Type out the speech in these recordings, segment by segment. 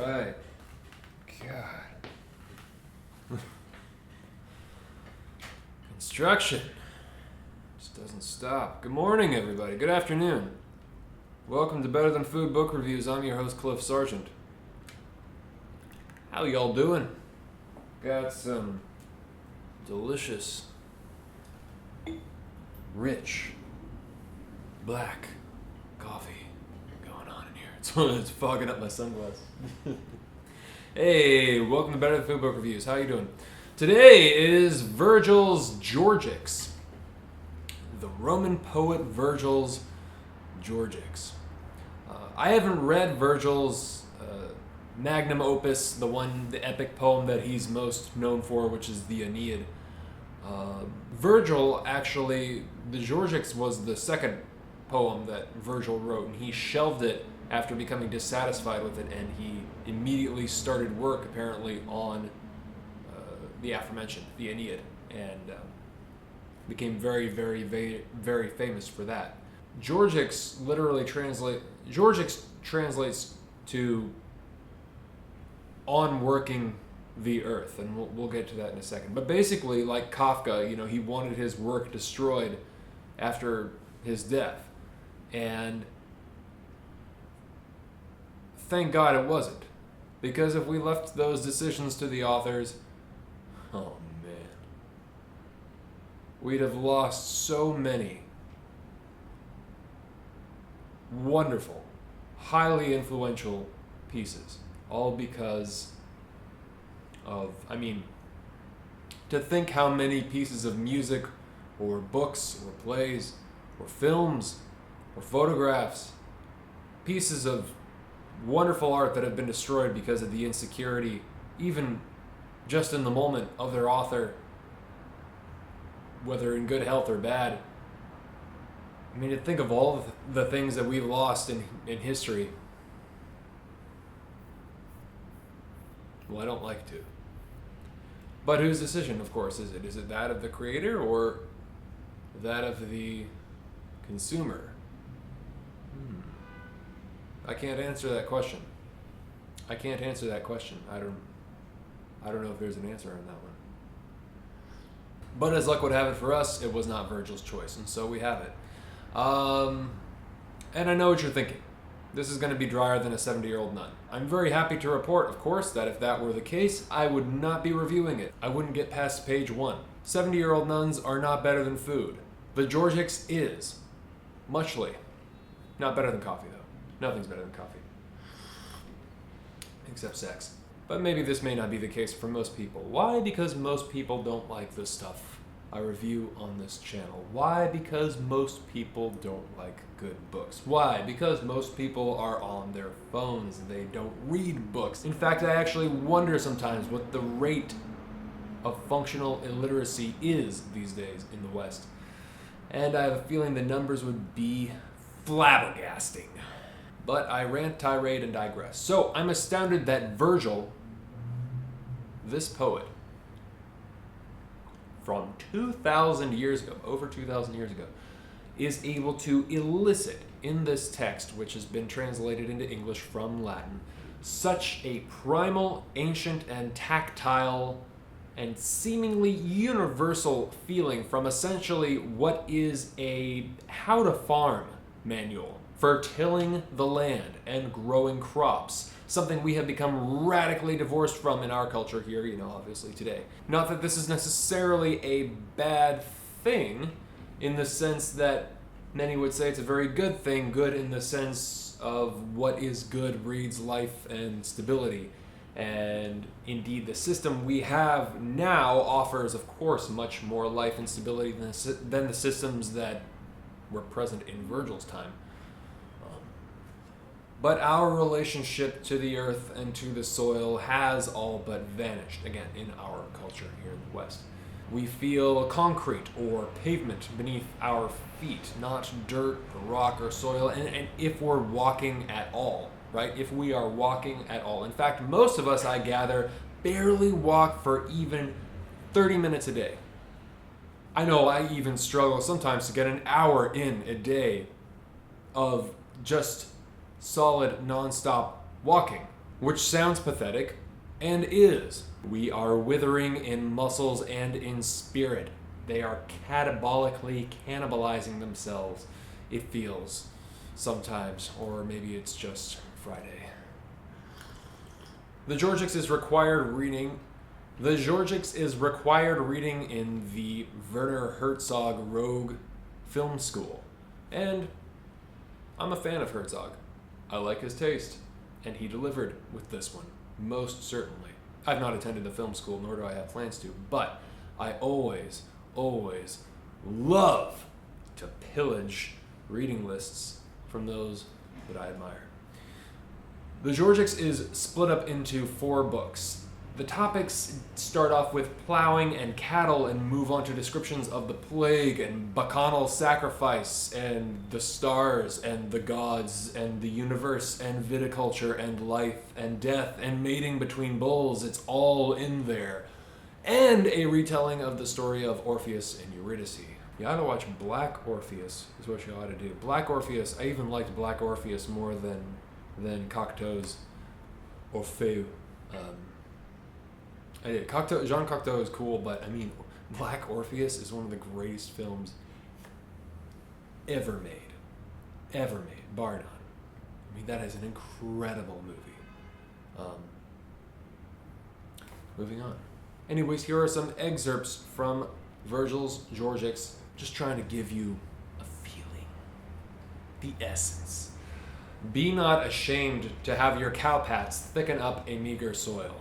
right. God. Construction just doesn't stop. Good morning, everybody. Good afternoon. Welcome to Better Than Food Book Reviews. I'm your host, Cliff Sargent. How y'all doing? Got some delicious, rich, black coffee going on in here. It's fogging up my sunglasses. Hey, welcome to Better Than Food Book Reviews. How you doing? Today is Virgil's Georgics. The Roman poet Virgil's Georgics. I haven't read Virgil's magnum opus, the epic poem that he's most known for, which is the Aeneid. Virgil, actually, the Georgics was the second poem that Virgil wrote, and he shelved it after becoming dissatisfied with it, and he immediately started work, apparently, on the aforementioned, the Aeneid, and became very, very, very, very famous for that. Georgics translates to on working the earth, and we'll get to that in a second. But basically, like Kafka, he wanted his work destroyed after his death, and thank God it wasn't, because if we left those decisions to the authors, oh man, we'd have lost so many wonderful, highly influential pieces, all because of, to think how many pieces of music or books or plays or films or photographs, pieces of wonderful art that have been destroyed because of the insecurity, even just in the moment, of their author, whether in good health or bad. To think of all the things that we've lost in history. Well, I don't like to. But whose decision, of course, is it? Is it that of the creator or that of the consumer? I can't answer that question. I don't know if there's an answer on that one. But as luck would have it for us, it was not Virgil's choice, and so we have it. And I know what you're thinking. This is going to be drier than a 70-year-old nun. I'm very happy to report, of course, that if that were the case, I would not be reviewing it. I wouldn't get past page 1. 70-year-old nuns are not better than food. The Georgics is. Muchly. Not better than coffee, though. Nothing's better than coffee. Except sex. But maybe this may not be the case for most people. Why? Because most people don't like the stuff I review on this channel. Why? Because most people don't like good books. Why? Because most people are on their phones. They don't read books. In fact, I actually wonder sometimes what the rate of functional illiteracy is these days in the West. And I have a feeling the numbers would be flabbergasting. But I rant, tirade, and digress. So I'm astounded that Virgil, this poet, from 2,000 years ago, over 2,000 years ago, is able to elicit in this text, which has been translated into English from Latin, such a primal, ancient, and tactile, and seemingly universal feeling from essentially what is a how to farm manual for tilling the land and growing crops. Something we have become radically divorced from in our culture here, obviously today. Not that this is necessarily a bad thing, in the sense that many would say it's a very good thing, good in the sense of what is good breeds life and stability. And indeed, the system we have now offers, of course, much more life and stability than the systems that were present in Virgil's time. But our relationship to the earth and to the soil has all but vanished, again, in our culture here in the West. We feel concrete or pavement beneath our feet, not dirt or rock or soil, and if we're walking at all, right? If we are walking at all. In fact, most of us, I gather, barely walk for even 30 minutes a day. I know I even struggle sometimes to get an hour in a day of just solid, non-stop walking. which sounds pathetic, and is. We are withering in muscles and in spirit. They are catabolically cannibalizing themselves, it feels, sometimes, or maybe it's just Friday. The Georgics is required reading. The Georgics is required reading in the Werner Herzog Rogue Film School, and I'm a fan of Herzog. I like his taste, and he delivered with this one, most certainly. I've not attended the film school, nor do I have plans to, but I always love to pillage reading lists from those that I admire. The Georgics is split up into 4 books. The topics start off with plowing and cattle and move on to descriptions of the plague and bacchanal sacrifice and the stars and the gods and the universe and viticulture and life and death and mating between bulls. It's all in there. And a retelling of the story of Orpheus and Eurydice. You ought to watch Black Orpheus, is what you ought to do. Black Orpheus, I even liked Black Orpheus more than Cocteau's Orfeu. Jean Cocteau is cool, but I mean, Black Orpheus is one of the greatest films ever made, bar none. I mean, that is an incredible movie. Moving on. Anyways, here are some excerpts from Virgil's Georgics, just trying to give you a feeling, the essence. Be not ashamed to have your cowpats thicken up a meager soil,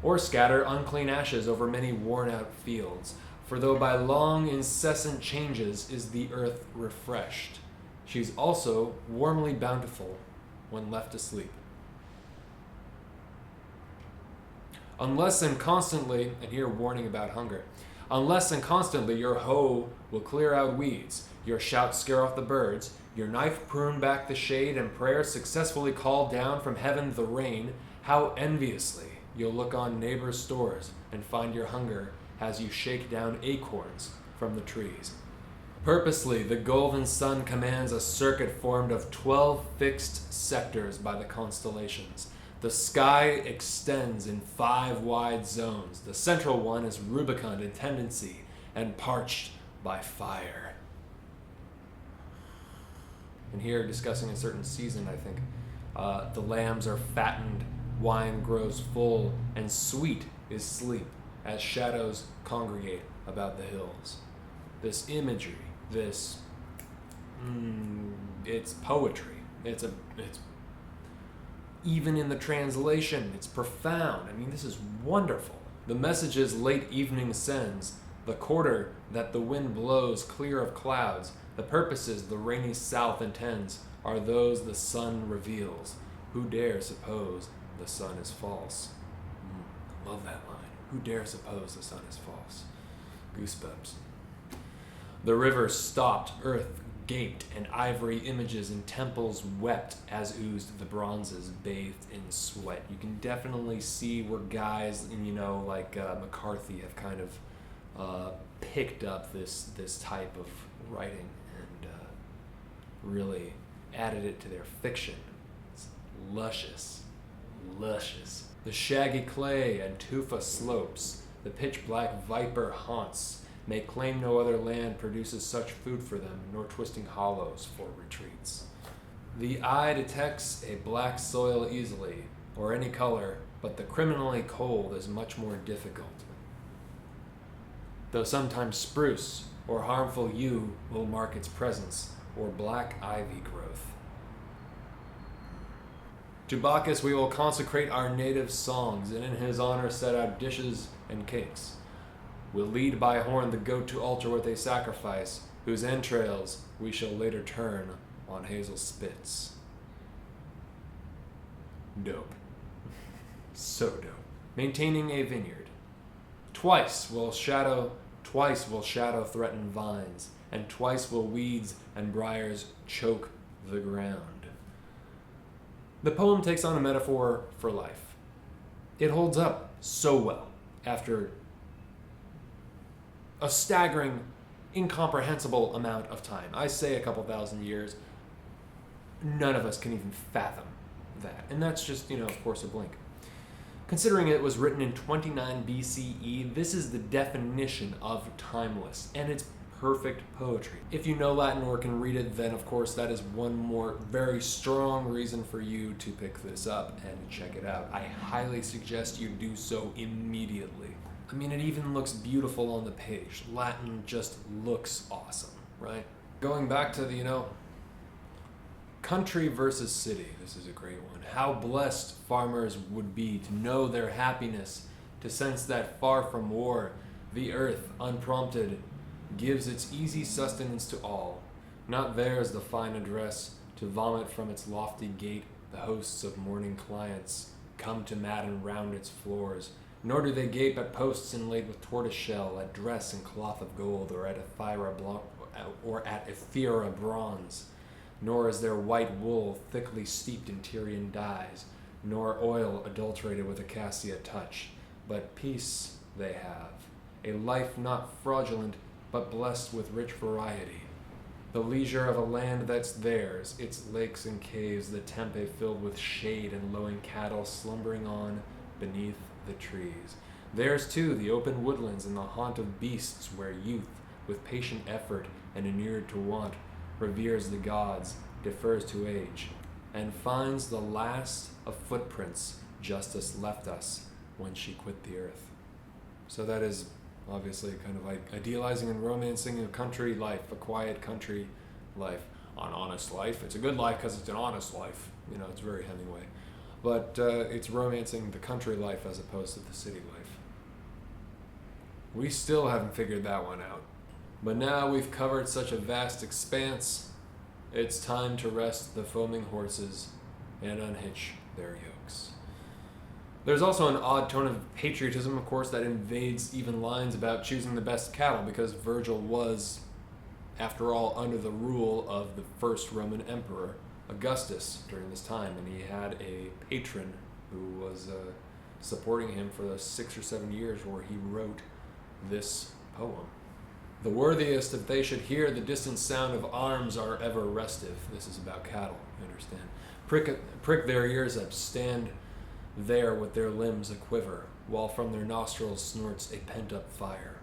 or scatter unclean ashes over many worn-out fields. For though by long incessant changes is the earth refreshed, she's also warmly bountiful when left asleep. Unless and constantly, and here warning about hunger, unless and constantly your hoe will clear out weeds, your shout scare off the birds, your knife prune back the shade, and prayer successfully call down from heaven the rain, how enviously you'll look on neighbors' stores and find your hunger as you shake down acorns from the trees. Purposely, the golden sun commands a circuit formed of 12 fixed sectors by the constellations. The sky extends in 5 wide zones. The central one is rubicund in tendency and parched by fire. And here, discussing a certain season, I think, the lambs are fattened, wine grows full, and sweet is sleep as shadows congregate about the hills. This imagery, it's poetry. It's even in the translation, it's profound. I mean, this is wonderful. The messages late evening sends, the quarter that the wind blows clear of clouds, the purposes the rainy south intends, are those the sun reveals. Who dare suppose the sun is false? Love that line. Who dare suppose the sun is false? Goosebumps. The river stopped, earth gaped, and ivory images and temples wept as oozed the bronzes bathed in sweat. You can definitely see where guys, like McCarthy have kind of picked up this type of writing and really added it to their fiction. It's luscious. The shaggy clay and tufa slopes, the pitch-black viper haunts, may claim no other land produces such food for them, nor twisting hollows for retreats. The eye detects a black soil easily, or any color, but the criminally cold is much more difficult. Though sometimes spruce or harmful yew will mark its presence, or black ivy growth. To Bacchus we will consecrate our native songs, and in his honor set out dishes and cakes. We'll lead by horn the goat to altar with a sacrifice, whose entrails we shall later turn on hazel spits. Dope. So dope. Maintaining a vineyard. Twice will shadow threaten vines, and twice will weeds and briars choke the ground. The poem takes on a metaphor for life. It holds up so well after a staggering, incomprehensible amount of time. I say a couple thousand years. None of us can even fathom that. And that's just, of course, a blink. Considering it was written in 29 BCE, this is the definition of timeless, and it's perfect poetry. If you know Latin or can read it, then of course that is one more very strong reason for you to pick this up and check it out. I highly suggest you do so immediately. I mean, it even looks beautiful on the page. Latin just looks awesome, right? Going back to the, country versus city, this is a great one. How blessed farmers would be to know their happiness, to sense that far from war, the earth, unprompted, gives its easy sustenance to all. Not theirs the fine address, to vomit from its lofty gate the hosts of mourning clients, come to madden round its floors, nor do they gape at posts inlaid with tortoise shell, at dress and cloth of gold, or at ephira bronze. Nor is their white wool thickly steeped in Tyrian dyes, nor oil adulterated with a cassia touch, but peace they have, a life not fraudulent, but blessed with rich variety. The leisure of a land that's theirs, its lakes and caves, the tempe filled with shade and lowing cattle slumbering on beneath the trees. Theirs too the open woodlands and the haunt of beasts where youth, with patient effort and inured to want, reveres the gods, defers to age, and finds the last of footprints justice left us when she quit the earth. So that is obviously kind of like idealizing and romancing a country life, a quiet country life, an honest life. It's a good life because it's an honest life. It's very Hemingway. But it's romancing the country life as opposed to the city life. We still haven't figured that one out. But now we've covered such a vast expanse, it's time to rest the foaming horses and unhitch their yokes. There's also an odd tone of patriotism, of course, that invades even lines about choosing the best cattle, because Virgil was, after all, under the rule of the first Roman emperor, Augustus, during this time, and he had a patron who was supporting him for the 6 or 7 years where he wrote this poem. The worthiest, if they should hear the distant sound of arms, are ever restive. This is about cattle, you understand. Prick their ears up, stand there with their limbs a quiver, while from their nostrils snorts a pent-up fire.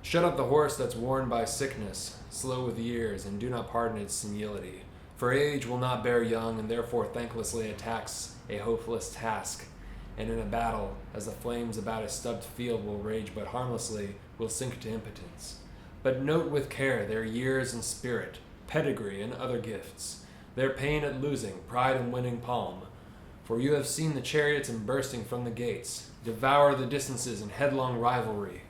Shut up the horse that's worn by sickness, slow with years, and do not pardon its senility. For age will not bear young, and therefore thanklessly attacks a hopeless task, and in a battle, as the flames about a stubbed field will rage but harmlessly, will sink to impotence. But note with care their years and spirit, pedigree and other gifts, their pain at losing, pride in winning palm. For you have seen the chariots and bursting from the gates, devour the distances in headlong rivalry.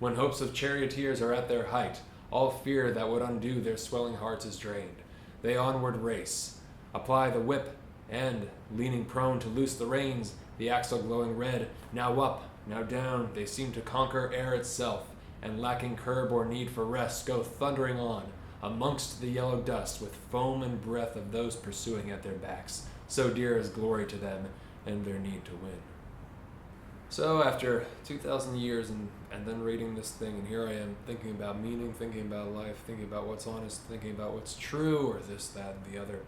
When hopes of charioteers are at their height, all fear that would undo their swelling hearts is drained. They onward race, apply the whip, and, leaning prone to loose the reins, the axle glowing red, now up, now down, they seem to conquer air itself, and lacking curb or need for rest, go thundering on, amongst the yellow dust, with foam and breath of those pursuing at their backs, so dear is glory to them, and their need to win. So after 2,000 years and then reading this thing, and here I am thinking about meaning, thinking about life, thinking about what's honest, thinking about what's true, or this, that, and the other.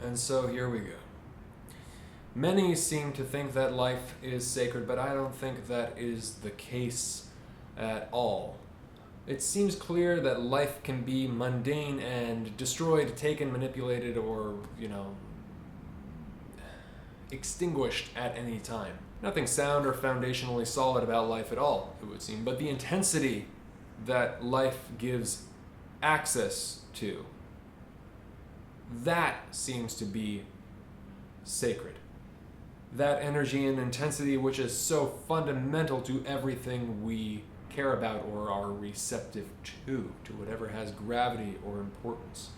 And so here we go. Many seem to think that life is sacred, but I don't think that is the case at all. It seems clear that life can be mundane and destroyed, taken, manipulated, or, extinguished at any time. Nothing sound or foundationally solid about life at all, it would seem, but the intensity that life gives access to, that seems to be sacred. That energy and intensity which is so fundamental to everything we care about or are receptive to whatever has gravity or importance.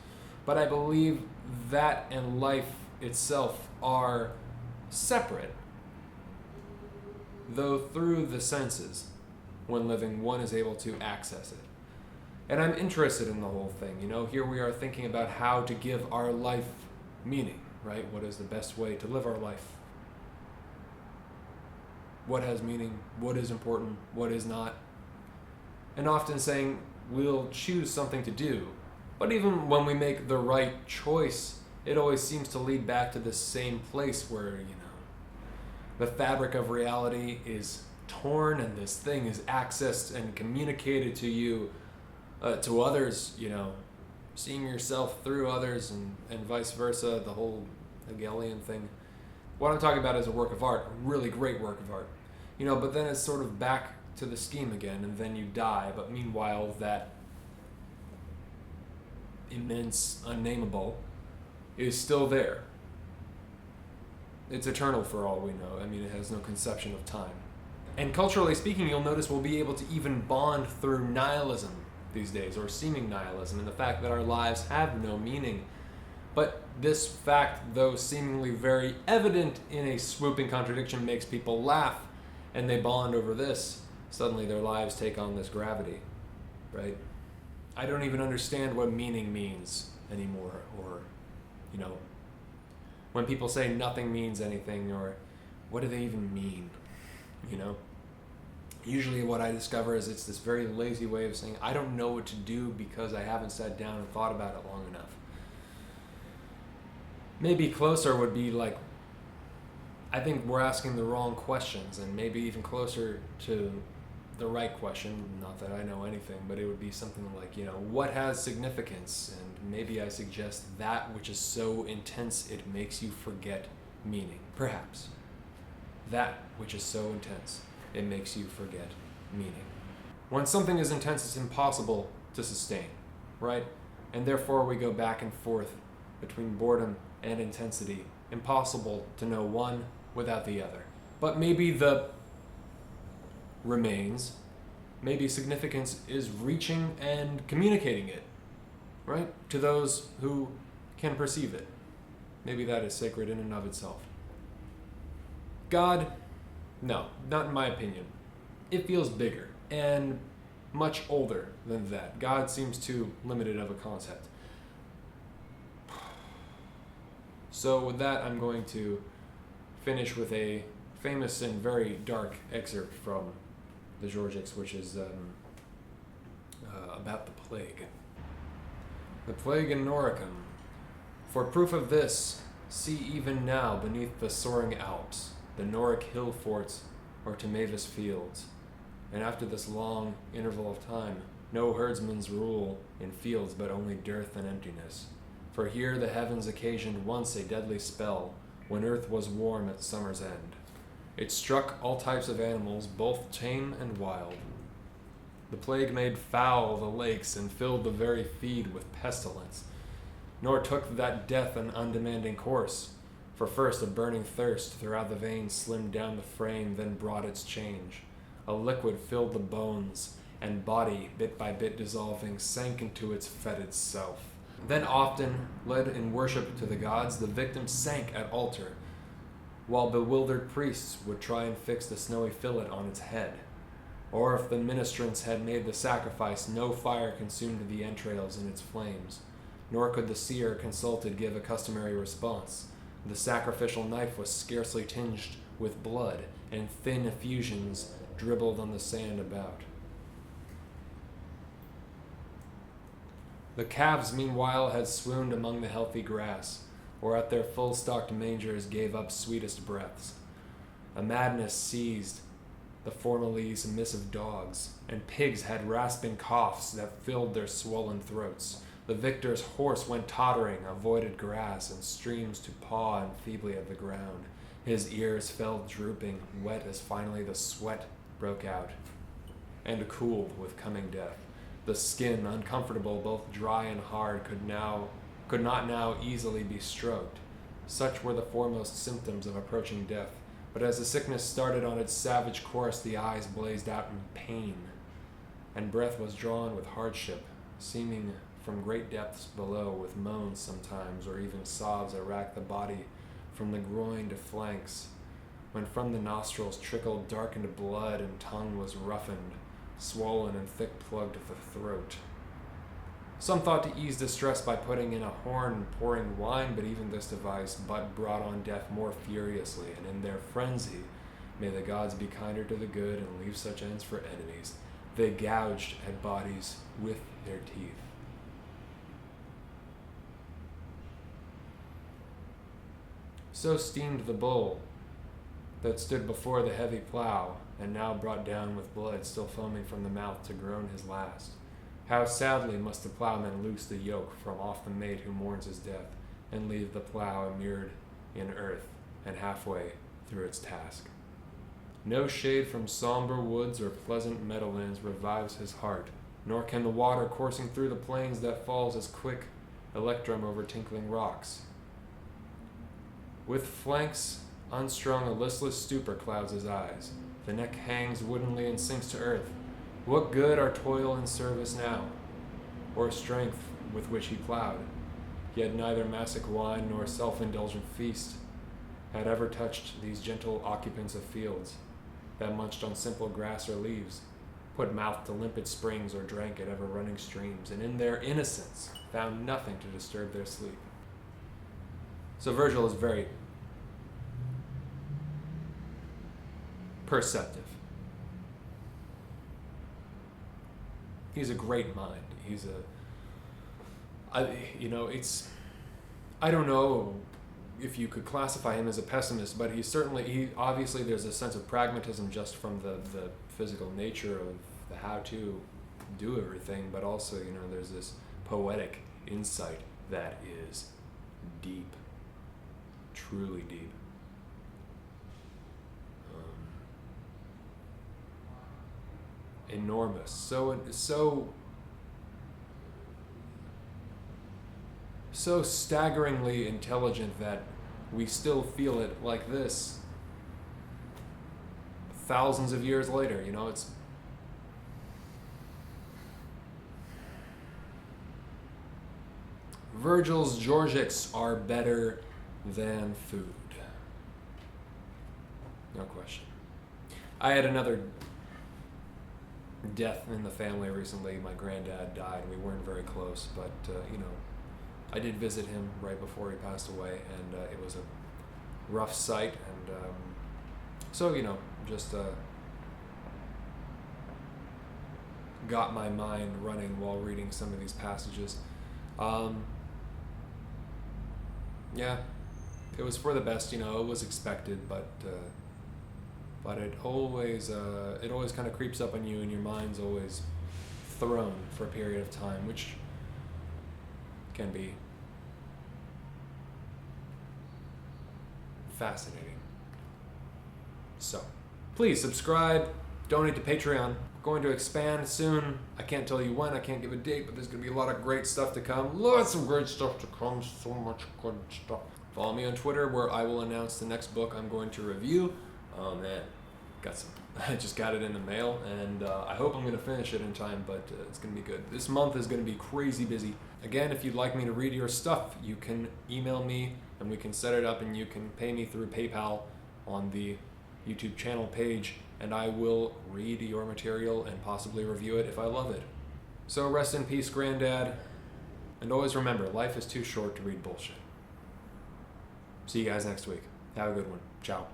But I believe that and life itself are separate, though through the senses, when living, one is able to access it. And I'm interested in the whole thing. Here we are thinking about how to give our life meaning, right? What is the best way to live our life? What has meaning? What is important? What is not? And often saying we'll choose something to do. But even when we make the right choice it always seems to lead back to the same place where, the fabric of reality is torn and this thing is accessed and communicated to you, to others, seeing yourself through others and vice versa, the whole Hegelian thing. What I'm talking about is a work of art, a really great work of art. But then it's sort of back to the scheme again, and then you die. But meanwhile, that immense, unnameable is still there. It's eternal for all we know. It has no conception of time. And culturally speaking, you'll notice we'll be able to even bond through nihilism these days, or seeming nihilism, and the fact that our lives have no meaning. But this fact, though seemingly very evident in a swooping contradiction, makes people laugh, and they bond over this. Suddenly their lives take on this gravity, right? I don't even understand what meaning means anymore, or, when people say nothing means anything, or what do they even mean, Usually what I discover is it's this very lazy way of saying, I don't know what to do because I haven't sat down and thought about it long enough. Maybe closer would be like, I think we're asking the wrong questions, and maybe even closer to the right question, not that I know anything, but it would be something like, what has significance? And maybe I suggest that which is so intense it makes you forget meaning. Perhaps. That which is so intense it makes you forget meaning. When something is intense, it's impossible to sustain, right? And therefore we go back and forth between boredom and intensity. Impossible to know one without the other. But maybe the remains, maybe significance is reaching and communicating it, right? To those who can perceive it. Maybe that is sacred in and of itself. God, no, not in my opinion. It feels bigger and much older than that. God seems too limited of a concept. So with that, I'm going to finish with a famous and very dark excerpt from the Georgics, which is about the plague. The plague in Noricum. For proof of this, see even now beneath the soaring Alps, the Noric hill forts or Timaeus fields. And after this long interval of time, no herdsman's rule in fields, but only dearth and emptiness. For here the heavens occasioned once a deadly spell, when earth was warm at summer's end. It struck all types of animals, both tame and wild. The plague made foul the lakes and filled the very feed with pestilence. Nor took that death an undemanding course, for first a burning thirst throughout the veins slimmed down the frame, then brought its change. A liquid filled the bones, and body, bit by bit dissolving, sank into its fetid self. Then often, led in worship to the gods, the victim sank at altar, while bewildered priests would try and fix the snowy fillet on its head. Or if the ministrants had made the sacrifice, no fire consumed the entrails in its flames, nor could the seer consulted give a customary response. The sacrificial knife was scarcely tinged with blood, and thin effusions dribbled on the sand about. The calves, meanwhile, had swooned among the healthy grass, or at their full-stocked mangers gave up sweetest breaths. A madness seized the formerly submissive dogs, and pigs had rasping coughs that filled their swollen throats. The victor's horse went tottering, avoided grass and streams to paw feebly at the ground. His ears fell drooping, wet as finally the sweat broke out, and cooled with coming death. The skin, uncomfortable, both dry and hard, could not now easily be stroked. Such were the foremost symptoms of approaching death. But as the sickness started on its savage course, the eyes blazed out in pain, and breath was drawn with hardship, seeming from great depths below, with moans sometimes, or even sobs that racked the body from the groin to flanks, when from the nostrils trickled darkened blood, and tongue was roughened, swollen and thick-plugged at the throat. Some thought to ease distress by putting in a horn and pouring wine, but even this device but brought on death more furiously, and in their frenzy, may the gods be kinder to the good and leave such ends for enemies, they gouged at bodies with their teeth. So steamed the bull that stood before the heavy plow, and now brought down with blood still foaming from the mouth to groan his last. How sadly must the plowman loose the yoke from off the mate who mourns his death, and leave the plow immured in earth, and halfway through its task. No shade from somber woods or pleasant meadowlands revives his heart, nor can the water coursing through the plains that falls as quick electrum over tinkling rocks. With flanks unstrung, a listless stupor clouds his eyes. The neck hangs woodenly and sinks to earth. What good are toil and service now, or strength with which he plowed? Yet neither Massic wine nor self-indulgent feast had ever touched these gentle occupants of fields that munched on simple grass or leaves, put mouth to limpid springs or drank at ever-running streams, and in their innocence found nothing to disturb their sleep. So Virgil is very perceptive. He's a great mind. I don't know if you could classify him as a pessimist, but he obviously there's a sense of pragmatism just from the physical nature of the how to do everything, but also, there's this poetic insight that is deep, truly deep. Enormous, so staggeringly intelligent that we still feel it like this thousands of years later. It's Virgil's Georgics are better than food. No question. I had another death in the family recently. My granddad died. We weren't very close, but I did visit him right before he passed away, and it was a rough sight, and just got my mind running while reading some of these passages. Yeah, it was for the best. It was expected, but it always kind of creeps up on you, and your mind's always thrown for a period of time, which can be fascinating. So, please subscribe, donate to Patreon. Going to expand soon. I can't tell you when, I can't give a date, but there's going to be a lot of great stuff to come. Lots of great stuff to come, so much good stuff. Follow me on Twitter, where I will announce the next book I'm going to review. Oh man, I just got it in the mail, and I hope I'm going to finish it in time, but it's going to be good. This month is going to be crazy busy. Again, if you'd like me to read your stuff, you can email me, and we can set it up, and you can pay me through PayPal on the YouTube channel page, and I will read your material and possibly review it if I love it. So rest in peace, Granddad, and always remember, life is too short to read bullshit. See you guys next week. Have a good one. Ciao.